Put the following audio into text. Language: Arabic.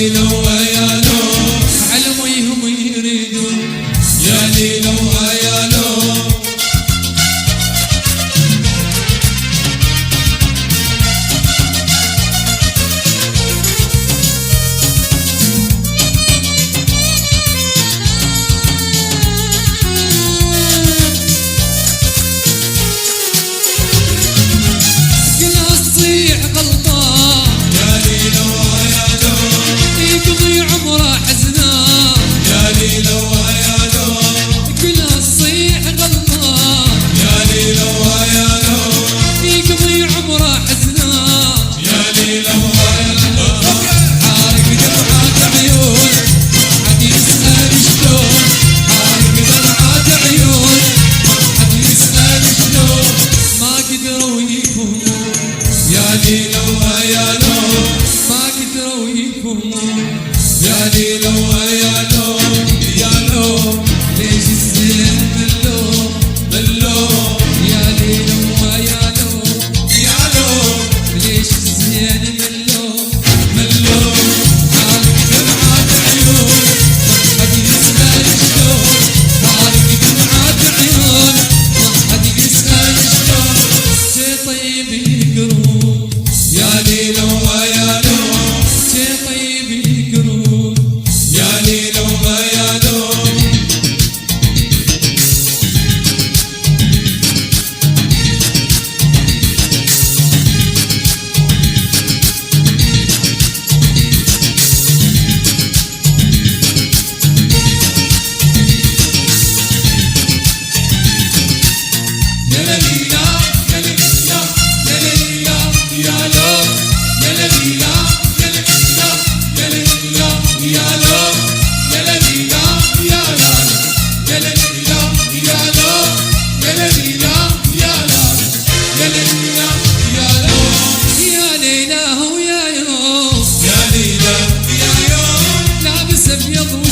ليلى ويا لو علميهم يريدون يا ليلى ويا لو يا ليلى ويا لو يا لو ليش الزين ملو ملو يا ليلى ويا لو يا لو ليش الزين ملو ملو حالك دمعات عيون ما حد يسأل شلون حالك دمعات عيون ما حد يسأل شلون شي طيب القلوب يا ليلى ويا لو شي طيب القلوب يا ليلى ويا لو يا